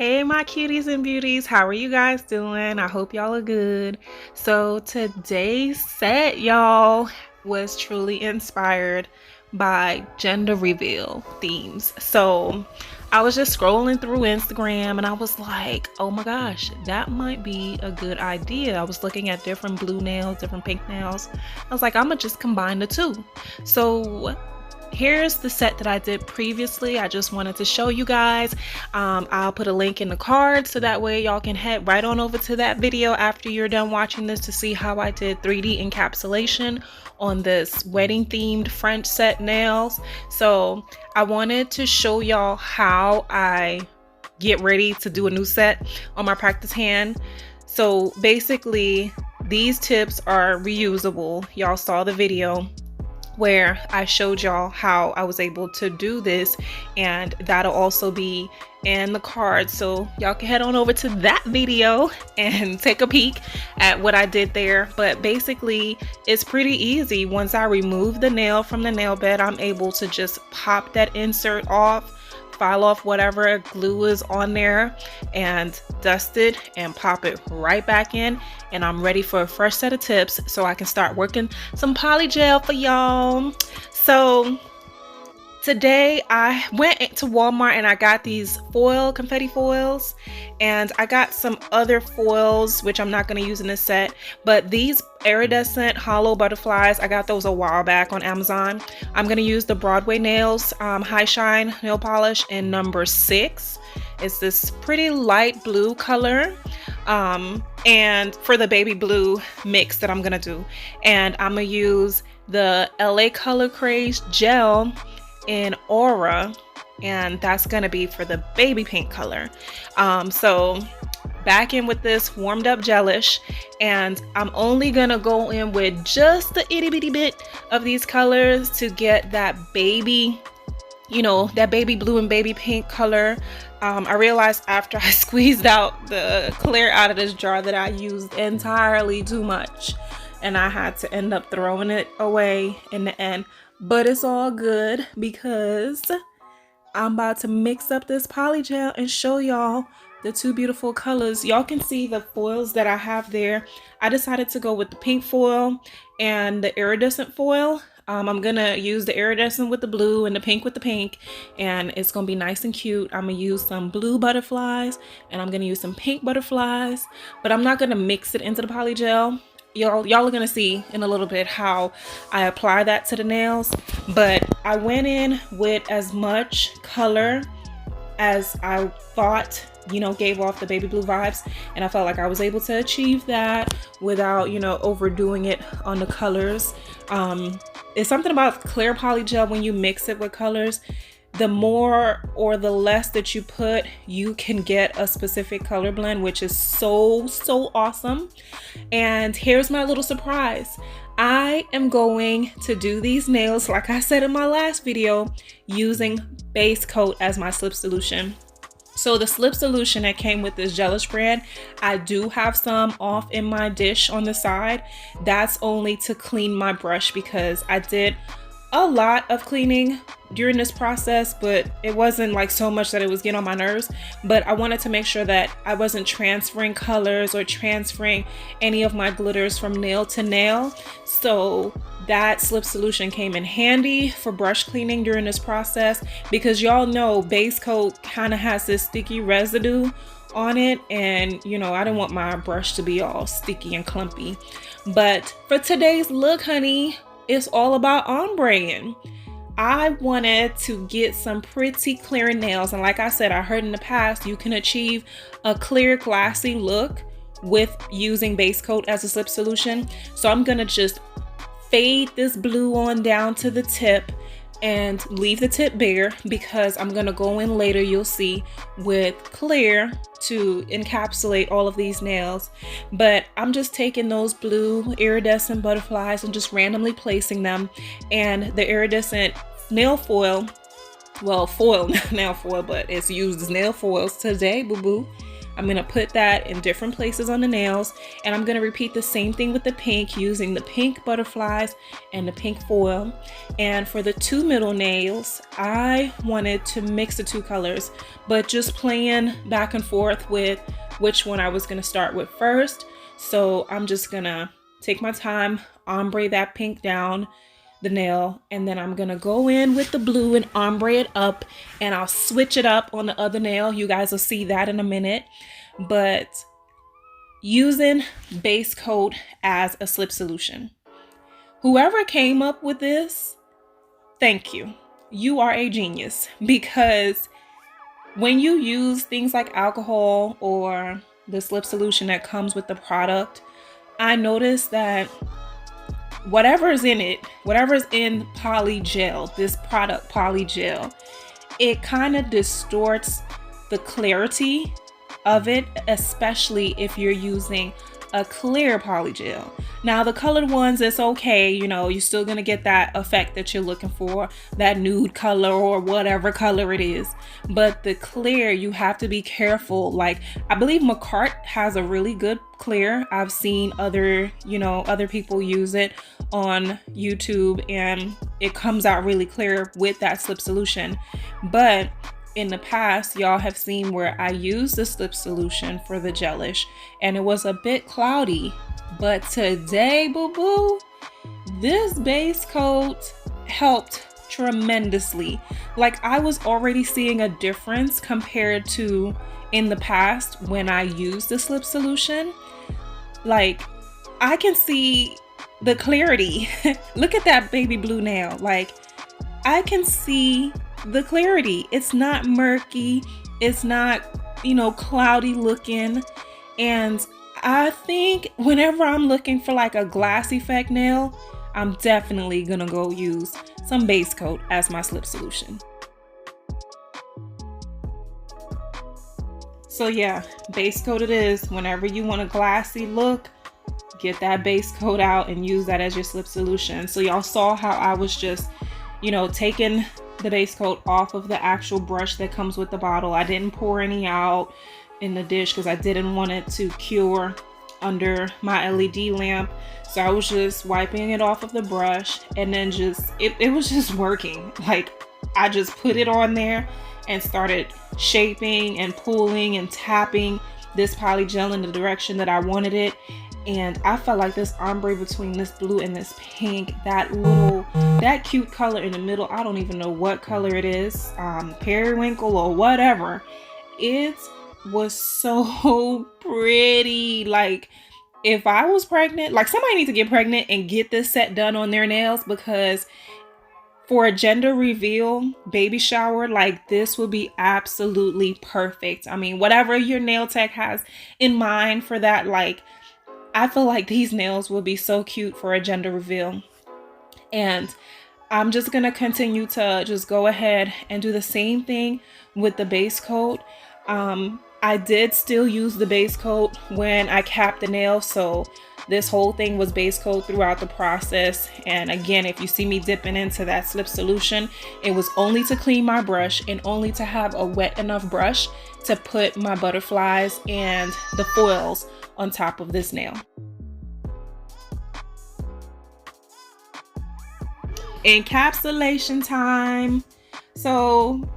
Hey my cuties and beauties, how are you guys doing? I hope y'all are good. So today's set, y'all, was truly inspired by gender reveal themes. So I was just scrolling through Instagram and I was like, oh my gosh, that might be a good idea. I was looking at different blue nails, different pink nails. I was like, I'm gonna just combine the two. So here's the set that I did previously. I just wanted to show you guys. I'll put a link in the card so that way y'all can head right on over to that video after you're done watching this to see how I did 3D encapsulation on this wedding themed French set nails. So I wanted to show y'all how I get ready to do a new set on my practice hand. So basically these tips are reusable. Y'all saw the video where I showed y'all how I was able to do this, and that'll also be in the card, so y'all can head on over to that video and take a peek at what I did there. But basically it's pretty easy. Once I remove the nail from the nail bed, I'm able to just pop that insert off, file off whatever glue is on there, and dust it and pop it right back in, and I'm ready for a fresh set of tips so I can start working some polygel for y'all. So today I went to Walmart and I got these confetti foils, and I got some other foils which I'm not going to use in this set, but these iridescent hollow butterflies, I got those a while back on Amazon. I'm going to use the Broadway Nails High Shine nail polish in number 6. It's this pretty light blue color, and for the baby blue mix that I'm going to do, and I'm going to use the LA Color Craze gel in Aura, and that's gonna be for the baby pink color. So back in with this warmed up gelish, and I'm only gonna go in with just the itty bitty bit of these colors to get that baby, you know, that baby blue and baby pink color. I realized after I squeezed out the clear out of this jar that I used entirely too much, and I had to end up throwing it away in the end. But it's all good because I'm about to mix up this polygel and show y'all the two beautiful colors. Y'all can see the foils that I have there. I decided to go with the pink foil and the iridescent foil. I'm gonna use the iridescent with the blue and the pink with the pink, and it's gonna be nice and cute. I'm gonna use some blue butterflies and I'm gonna use some pink butterflies, but I'm not gonna mix it into the polygel. Y'all are gonna see in a little bit how I apply that to the nails, but I went in with as much color as I thought, you know, gave off the baby blue vibes, and I felt like I was able to achieve that without, you know, overdoing it on the colors. It's something about clear polygel when you mix it with colors. The more or the less that you put, you can get a specific color blend, which is so awesome. And here's my little surprise. I am going to do these nails, like I said in my last video, using base coat as my slip solution. So the slip solution that came with this gelish brand, I do have some off in my dish on the side. That's only to clean my brush because I did a lot of cleaning during this process, but it wasn't like so much that it was getting on my nerves. But I wanted to make sure that I wasn't transferring colors or transferring any of my glitters from nail to nail. So that slip solution came in handy for brush cleaning during this process, because y'all know base coat kind of has this sticky residue on it, and you know, I didn't want my brush to be all sticky and clumpy. But for today's look, honey, it's all about ombreing. I wanted to get some pretty clear nails, and like I said, I heard in the past you can achieve a clear glassy look with using base coat as a slip solution. So I'm gonna just fade this blue on down to the tip and leave the tip bare, because I'm gonna go in later, you'll see, with clear to encapsulate all of these nails. But I'm just taking those blue iridescent butterflies and just randomly placing them, and the iridescent nail foil, well, foil nail foil, but it's used as nail foils today, boo boo. I'm gonna put that in different places on the nails, and I'm gonna repeat the same thing with the pink using the pink butterflies and the pink foil. And for the two middle nails, I wanted to mix the two colors, but just playing back and forth with which one I was gonna start with first. So I'm just gonna take my time, ombre that pink down the nail, and then I'm gonna go in with the blue and ombre it up, and I'll switch it up on the other nail. You guys will see that in a minute. But using base coat as a slip solution, whoever came up with this, thank you. You are a genius, because when you use things like alcohol or the slip solution that comes with the product, I noticed that whatever's in it, whatever's in polygel, this product polygel, it kind of distorts the clarity of it, especially if you're using a clear polygel. Now the colored ones, it's okay, you know, you're still gonna get that effect that you're looking for, that nude color or whatever color it is. But the clear, you have to be careful. Like, I believe Makartt has a really good clear. I've seen other people use it on YouTube, and it comes out really clear with that slip solution. But in the past, y'all have seen where I used the slip solution for the gelish and it was a bit cloudy. But today, boo-boo, this base coat helped tremendously. Like, I was already seeing a difference compared to in the past when I used the slip solution. Like, I can see the clarity. Look at that baby blue nail. Like, I can see the clarity. It's not murky. It's not, cloudy looking. And I think whenever I'm looking for like a glass effect nail, I'm definitely gonna go use some base coat as my slip solution. So yeah, base coat it is. Whenever you want a glassy look, get that base coat out and use that as your slip solution. So y'all saw how I was just, taking the base coat off of the actual brush that comes with the bottle. I didn't pour any out in the dish because I didn't want it to cure under my LED lamp. So I was just wiping it off of the brush, and then it was just working. Like, I just put it on there and started shaping and pulling and tapping this polygel in the direction that I wanted it. And I felt like this ombre between this blue and this pink, that cute color in the middle, I don't even know what color it is, periwinkle or whatever, it was so pretty. Like, if I was pregnant, like, somebody needs to get pregnant and get this set done on their nails, because for a gender reveal baby shower, like, this will be absolutely perfect. I mean, whatever your nail tech has in mind for that, like, I feel like these nails will be so cute for a gender reveal. And I'm just gonna continue to just go ahead and do the same thing with the base coat. I did still use the base coat when I capped the nail, so this whole thing was base coat throughout the process. And again, if you see me dipping into that slip solution, it was only to clean my brush and only to have a wet enough brush to put my butterflies and the foils on top of this nail. Encapsulation time. So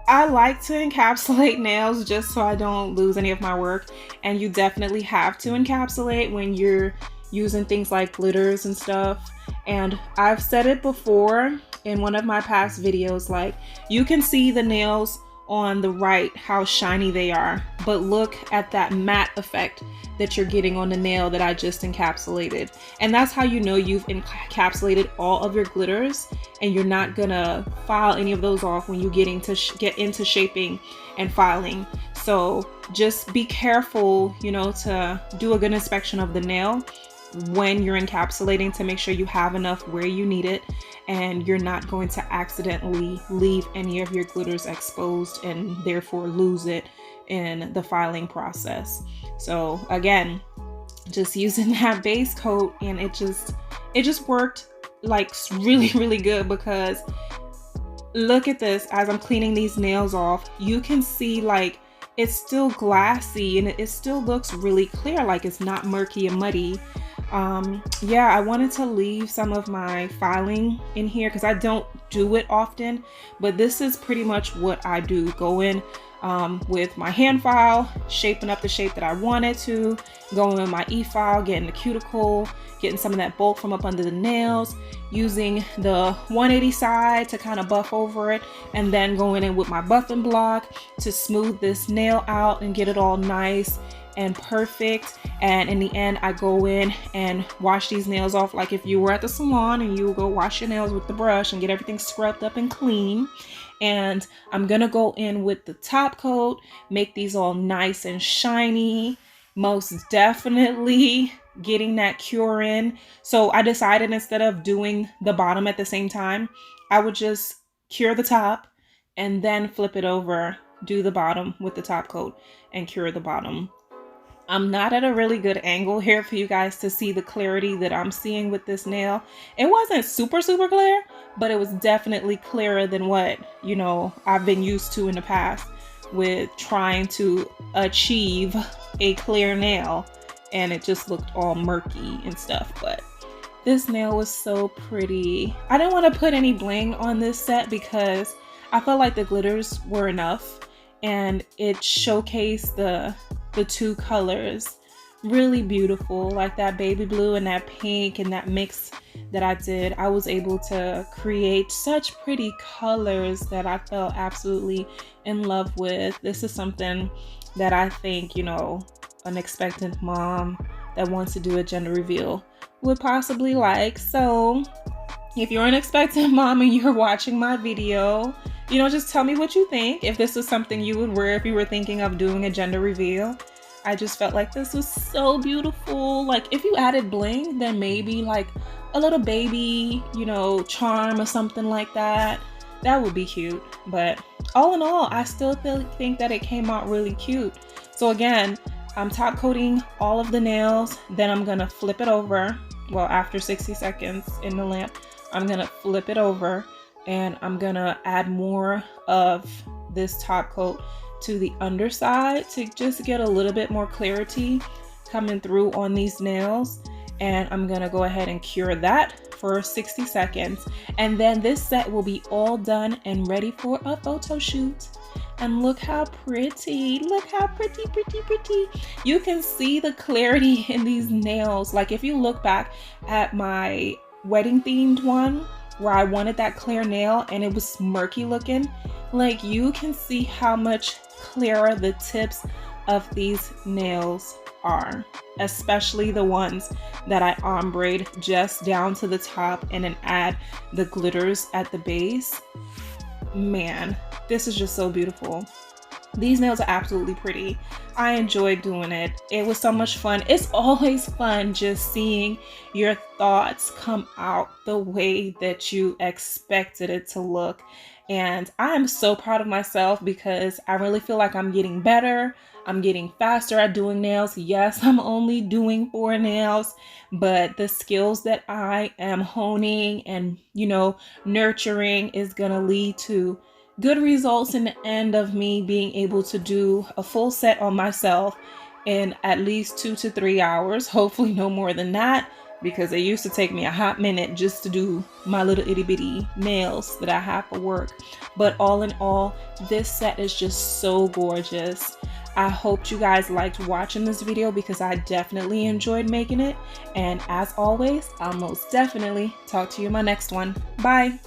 I like to encapsulate nails just so I don't lose any of my work, and you definitely have to encapsulate when you're using things like glitters and stuff. And I've said it before in one of my past videos, like, you can see the nails on the right how shiny they are, but look at that matte effect that you're getting on the nail that I just encapsulated. And that's how you know you've encapsulated all of your glitters, and you're not gonna file any of those off when you get into shaping and filing. So just be careful, to do a good inspection of the nail when you're encapsulating to make sure you have enough where you need it, and you're not going to accidentally leave any of your glitters exposed and therefore lose it in the filing process. So again, just using that base coat, and it just worked like really, really good, because look at this. As I'm cleaning these nails off, you can see like it's still glassy and it still looks really clear, like it's not murky and muddy. Yeah, I wanted to leave some of my filing in here because I don't do it often, but this is pretty much what I do. Go in with my hand file, shaping up the shape that I wanted to, going with my e-file, getting the cuticle, getting some of that bulk from up under the nails, using the 180 side to kind of buff over it, and then going in with my buffing block to smooth this nail out and get it all nice and perfect. And in the end, I go in and wash these nails off like if you were at the salon and you go wash your nails with the brush and get everything scrubbed up and clean. And I'm gonna go in with the top coat, make these all nice and shiny, most definitely getting that cure in. So I decided instead of doing the bottom at the same time, I would just cure the top and then flip it over, do the bottom with the top coat and cure the bottom. I'm not at a really good angle here for you guys to see the clarity that I'm seeing with this nail. It wasn't super clear, but it was definitely clearer than what, you know, I've been used to in the past with trying to achieve a clear nail, and it just looked all murky and stuff. But this nail was so pretty. I didn't want to put any bling on this set because I felt like the glitters were enough and it showcased the two colors really beautiful, like that baby blue and that pink and that mix that I did. I was able to create such pretty colors that I felt absolutely in love with. This is something that I think, you know, an expectant mom that wants to do a gender reveal would possibly like. So if you're an expectant mom and you're watching my video, you know, just tell me what you think. If this was something you would wear if you were thinking of doing a gender reveal. I just felt like this was so beautiful. Like if you added bling, then maybe like a little baby, you know, charm or something like that. That would be cute. But all in all, I still think that it came out really cute. So again, I'm top coating all of the nails. Then I'm gonna flip it over. Well, after 60 seconds in the lamp, I'm gonna flip it over and I'm gonna add more of this top coat to the underside to just get a little bit more clarity coming through on these nails. And I'm gonna go ahead and cure that for 60 seconds. And then this set will be all done and ready for a photo shoot. And look how pretty, look how pretty. You can see the clarity in these nails. Like if you look back at my wedding themed one, where I wanted that clear nail and it was murky looking, like you can see how much clearer the tips of these nails are, especially the ones that I ombre'd just down to the top and then add the glitters at the base. Man, this is just so beautiful. These nails are absolutely pretty. I enjoyed doing it. It was so much fun. It's always fun just seeing your thoughts come out the way that you expected it to look. And I am so proud of myself because I really feel like I'm getting better. I'm getting faster at doing nails. Yes, I'm only doing 4 nails, but the skills that I am honing and, you know, nurturing is gonna lead to good results in the end of me being able to do a full set on myself in at least 2 to 3 hours, hopefully no more than that, because it used to take me a hot minute just to do my little itty bitty nails that I have for work. But all in all, this set is just so gorgeous. I hope you guys liked watching this video because I definitely enjoyed making it. And as always, I'll most definitely talk to you in my next one. Bye.